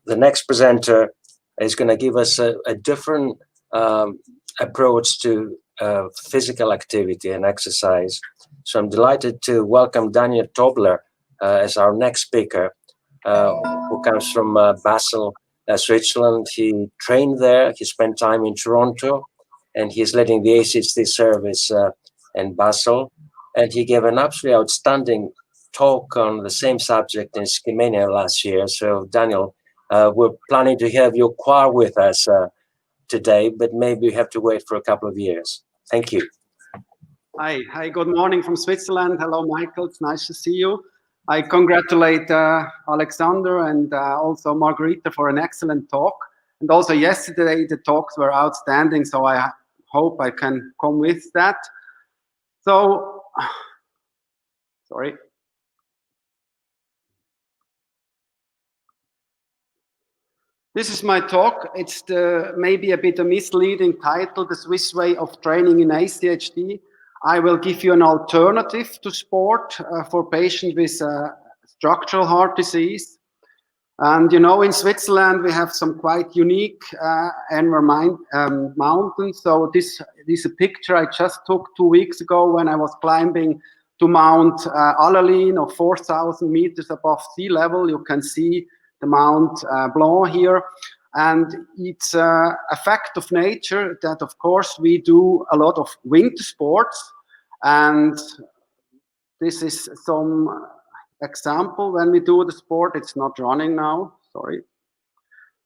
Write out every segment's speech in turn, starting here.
the next presenter is going to give us a different approach to physical activity and exercise. So I'm delighted to welcome Daniel Tobler as our next speaker, who comes from Basel, Switzerland. He trained there, he spent time in Toronto, and he's leading the ACHD service in Basel. And he gave an absolutely outstanding talk on the same subject in Skimania last year. So Daniel, we're planning to have your choir with us today, but maybe we have to wait for a couple of years. Thank you. Hi, good morning from Switzerland. Hello, Michael, it's nice to see you. I congratulate Alexander and also Margarita for an excellent talk. And also yesterday, the talks were outstanding, so I hope I can come with that. So, sorry. This is my talk. It's maybe a bit a misleading title, The Swiss Way of Training in ACHD. I will give you an alternative to sport for patients with structural heart disease. And you know, in Switzerland, we have some quite unique mountains. So this is a picture I just took 2 weeks ago when I was climbing to Mount Allerlin, of 4,000 meters above sea level. You can see the Mount Blanc here. And it's a fact of nature that, of course, we do a lot of winter sports. And this is some example when we do the sport. It's not running now, sorry.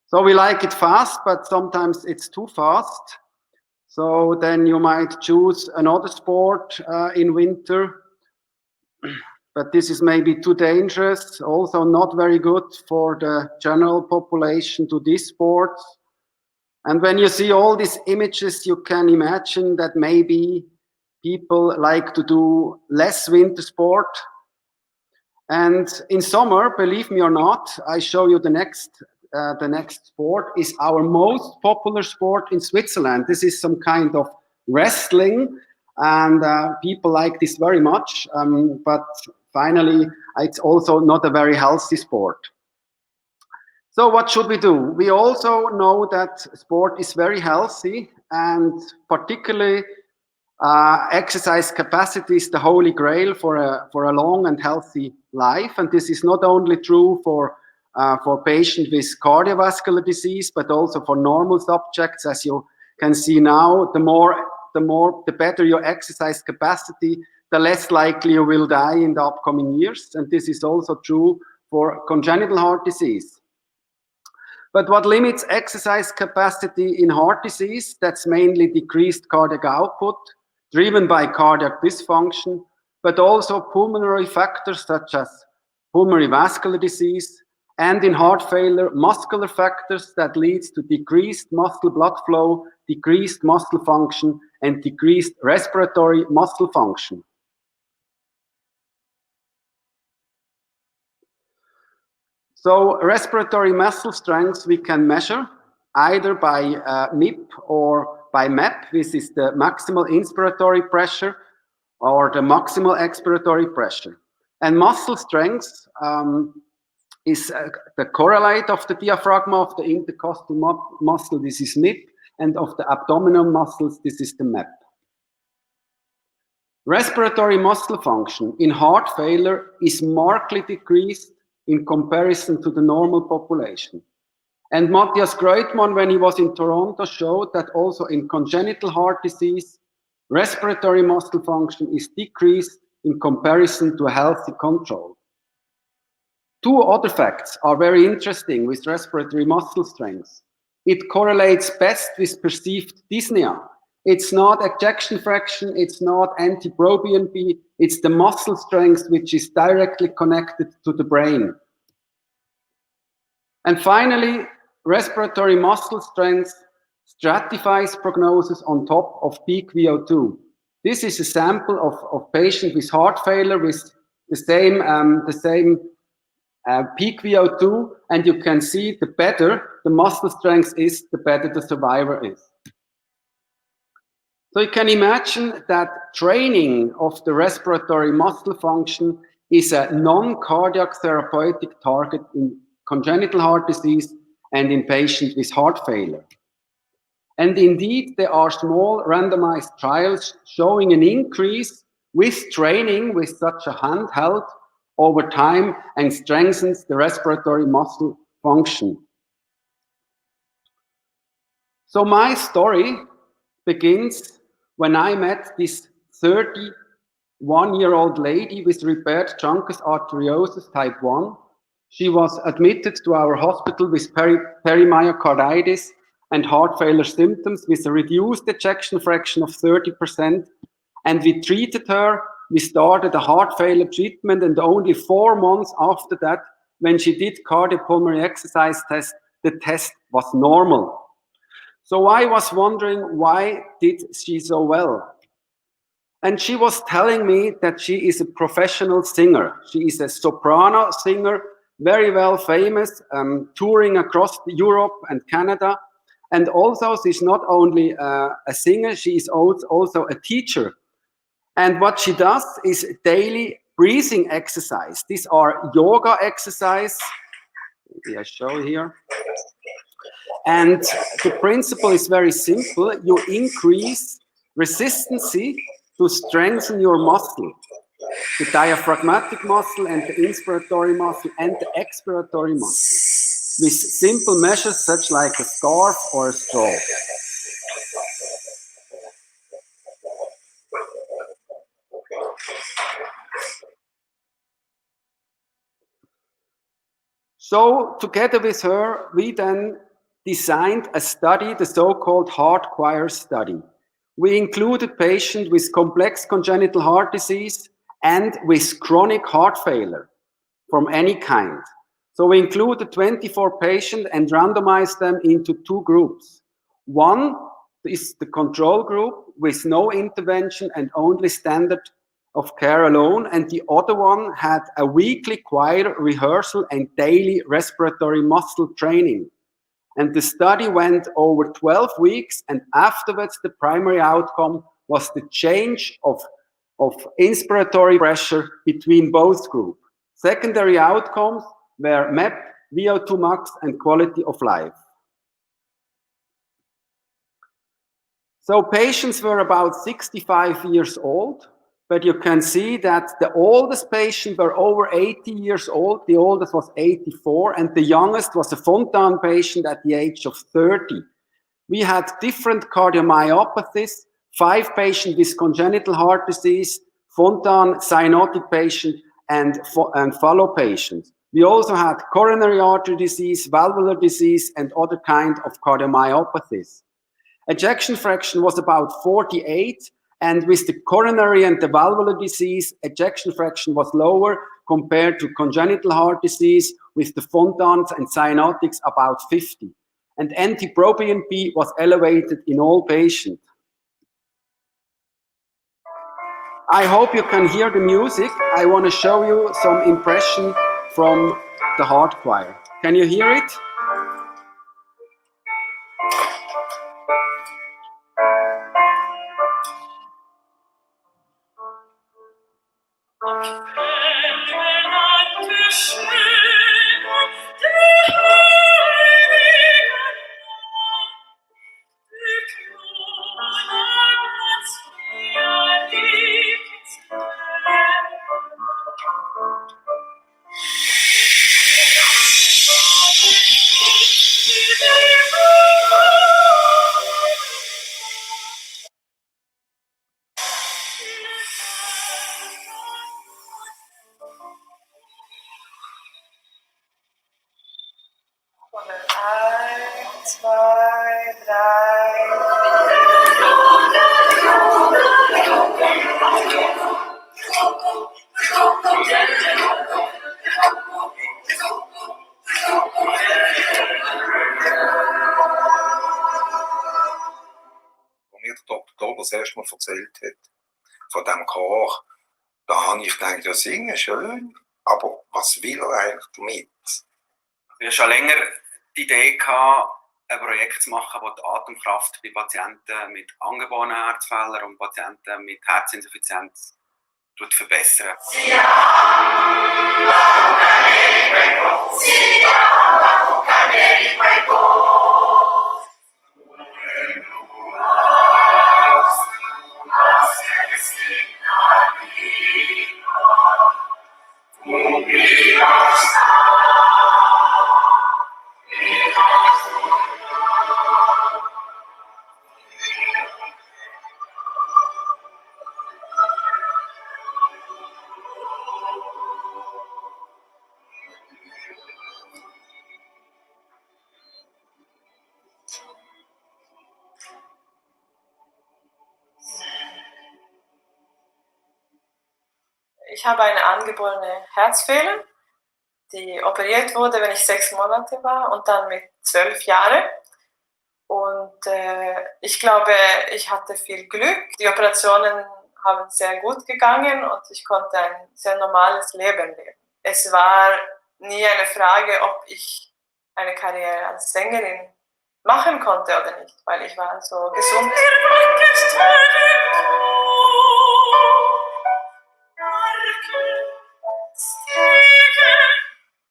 So we like it fast, but sometimes it's too fast. So then you might choose another sport in winter. But this is maybe too dangerous, also not very good for the general population to these sports. And when you see all these images, you can imagine that maybe people like to do less winter sport. And in summer, believe me or not, I show you the next sport is our most popular sport in Switzerland. This is some kind of wrestling, and people like this very much. But finally, it's also not a very healthy sport. So what should we do? We also know that sport is very healthy, and particularly exercise capacity is the holy grail for a long and healthy life. And this is not only true for patients with cardiovascular disease, but also for normal subjects. As you can see now, the better your exercise capacity, the less likely you will die in the upcoming years. And this is also true for congenital heart disease. But what limits exercise capacity in heart disease? That's mainly decreased cardiac output, driven by cardiac dysfunction, but also pulmonary factors such as pulmonary vascular disease, and in heart failure, muscular factors that leads to decreased muscle blood flow, decreased muscle function, and decreased respiratory muscle function. So respiratory muscle strength we can measure either by MIP or by MEP. This is the maximal inspiratory pressure or the maximal expiratory pressure. And muscle strength is the correlate of the diaphragm of the intercostal muscle. This is MIP, and of the abdominal muscles, this is the MEP. Respiratory muscle function in heart failure is markedly decreased in comparison to the normal population. And Matthias Greuthmann, when he was in Toronto, showed that also in congenital heart disease, respiratory muscle function is decreased in comparison to a healthy control. Two other facts are very interesting with respiratory muscle strength. It correlates best with perceived dyspnea. It's not ejection fraction, it's not NT-proBNP, it's the muscle strength which is directly connected to the brain. And finally, respiratory muscle strength stratifies prognosis on top of peak VO2. This is a sample of patients with heart failure with the same peak VO2, and you can see the better the muscle strength is, the better the survivor is. So you can imagine that training of the respiratory muscle function is a non-cardiac therapeutic target in congenital heart disease and in patients with heart failure. And indeed, there are small randomized trials showing an increase with training with such a handheld over time and strengthens the respiratory muscle function. So my story begins when I met this 31-year-old lady with repaired truncus arteriosus type 1. She was admitted to our hospital with perimyocarditis and heart failure symptoms with a reduced ejection fraction of 30%. And we treated her. We started a heart failure treatment, and only 4 months after that, when she did cardiopulmonary exercise test, the test was normal. So I was wondering, why did she so well? And she was telling me that she is a professional singer. She is a soprano singer, very well famous, touring across Europe and Canada. And also, she's not only a singer, she is also a teacher. And what she does is daily breathing exercise. These are yoga exercise. Maybe I show here. And the principle is very simple. You increase resistance to strengthen your muscle, the diaphragmatic muscle and the inspiratory muscle and the expiratory muscle, with simple measures such like a scarf or a straw. So together with her, we then designed a study, the so-called heart choir study. We included patients with complex congenital heart disease and with chronic heart failure from any kind. So we included 24 patients and randomized them into 2 groups. One is the control group with no intervention and only standard of care alone, and the other one had a weekly choir rehearsal and daily respiratory muscle training. And the study went over 12 weeks, and afterwards the primary outcome was the change of inspiratory pressure between both groups. Secondary outcomes were MEP, VO2 max, and quality of life. So patients were about 65 years old, but you can see that the oldest patients were over 80 years old. The oldest was 84, and the youngest was a Fontan patient at the age of 30. We had different cardiomyopathies, 5 patients with congenital heart disease, Fontan cyanotic patient, and follow patients. We also had coronary artery disease, valvular disease, and other kinds of cardiomyopathies. Ejection fraction was about 48, and with the coronary and the valvular disease, ejection fraction was lower compared to congenital heart disease, with the Fontans and cyanotics about 50. And NT-proBNP was elevated in all patients. I hope you can hear the music. I want to show you some impression from the heart choir. Can you hear it? Mir der Dr. Tobler das erste Mal erzählt hat, von diesem Chor, da habe ich gedacht, ja, singen, schön, aber was will er eigentlich damit? Ich hatte schon länger die Idee gehabt, ein Projekt zu machen, das die Atemkraft bei Patienten mit angeborenen Herzfehlern und Patienten mit Herzinsuffizienz verbessern. ich habe eine angeborene Herzfehler, die operiert wurde, wenn ich 6 Monate war und dann mit 12 Jahren. Und ich glaube, ich hatte viel Glück. Die Operationen haben sehr gut gegangen und ich konnte ein sehr normales Leben leben. Es war nie eine Frage, ob ich eine Karriere als Sängerin machen konnte oder nicht, weil ich war so gesund.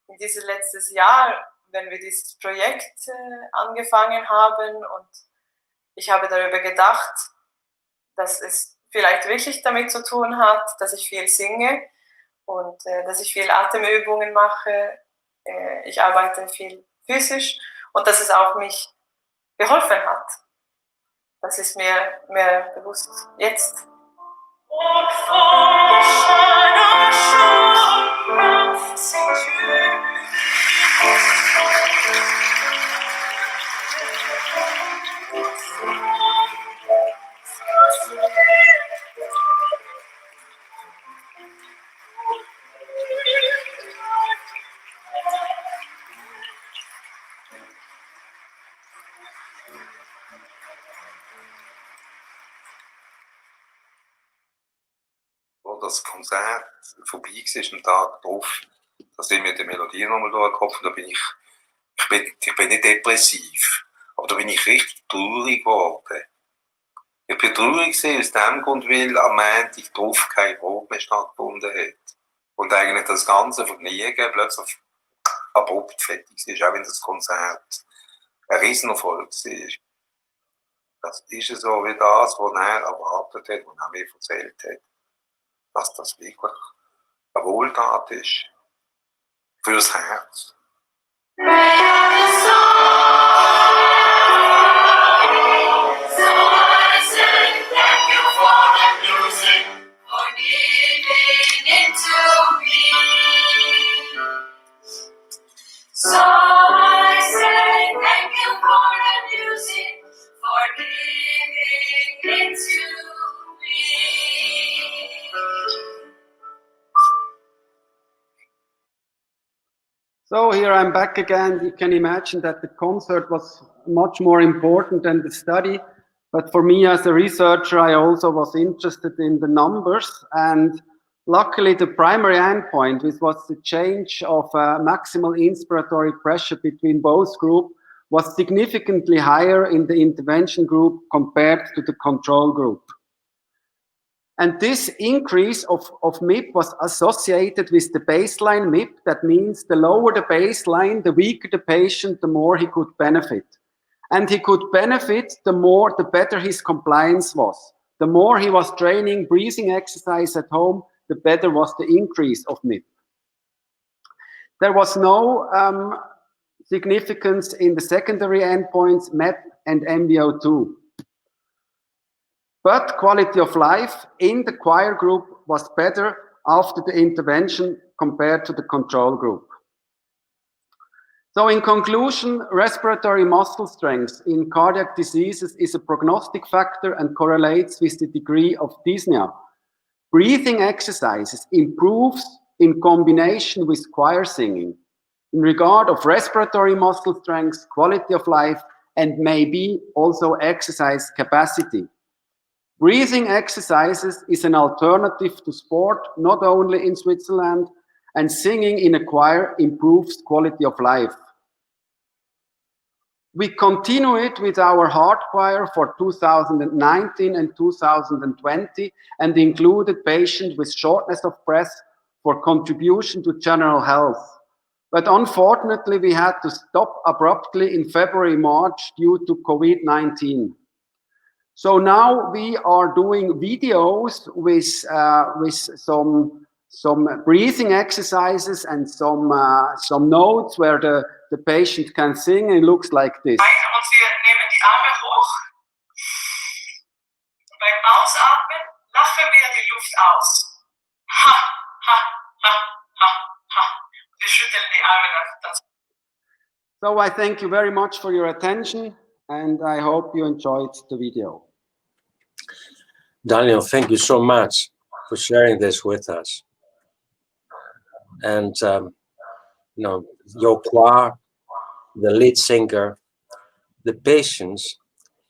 In dieses letztes Jahr, wenn wir dieses Projekt angefangen haben und ich habe darüber gedacht, dass es vielleicht wirklich damit zu tun hat, dass ich viel singe und dass ich viel Atemübungen mache. Ich arbeite viel physisch und dass es auch mich geholfen hat. Das ist mir mehr bewusst jetzt. Wo das Konzert vorbei war, am Tag drauf, da sind mir die Melodien nochmal durch den Kopf, da bin ich bin nicht depressiv, aber da bin ich richtig traurig geworden. Ich bin traurig aus dem Grund, weil am Montag drauf keine Probe mehr stattgefunden hat. Und eigentlich das ganze Vergnügen plötzlich abrupt fertig ist, auch wenn das Konzert ein Riesenerfolg war. Das ist so wie das, was er erwartet hat, was er mir erzählt hat. Dass das wirklich eine Wohltat ist. Fürs Herz. So I say thank you for the music, for giving it to me. So here I'm back again. You can imagine that the concert was much more important than the study. But for me as a researcher, I also was interested in the numbers. And luckily, the primary endpoint, which was the change of maximal inspiratory pressure between both groups, was significantly higher in the intervention group compared to the control group. And this increase of MIP was associated with the baseline MIP. That means the lower the baseline, the weaker the patient, the more he could benefit. And he could benefit, the better his compliance was. The more he was training breathing exercise at home, the better was the increase of MIP. There was no significance in the secondary endpoints, MEP and MBO2. But quality of life in the choir group was better after the intervention compared to the control group. So in conclusion, respiratory muscle strength in cardiac diseases is a prognostic factor and correlates with the degree of dyspnea. Breathing exercises improves in combination with choir singing in regard of respiratory muscle strength, quality of life, and maybe also exercise capacity. Breathing exercises is an alternative to sport, not only in Switzerland, and singing in a choir improves quality of life. We continue it with our heart choir for 2019 and 2020 and included patients with shortness of breath for contribution to general health. But unfortunately, we had to stop abruptly in February, March due to COVID-19. So now we are doing videos with some breathing exercises and some notes where the patient can sing, and it looks like this. Und wir nehmen die Arme hoch. Und beim Ausatmen lachen wir die Luft aus. Ha, ha, ha, ha, ha. Wir schütteln die Arme dazu. So I thank you very much for your attention, and I hope you enjoyed the video. Daniel, thank you so much for sharing this with us. and you know, your choir, the lead singer, the patients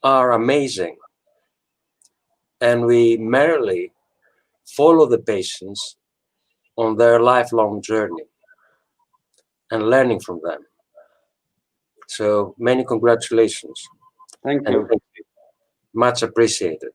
are amazing, and we merely follow the patients on their lifelong journey and learning from them. So many congratulations. Thank And you. much appreciated.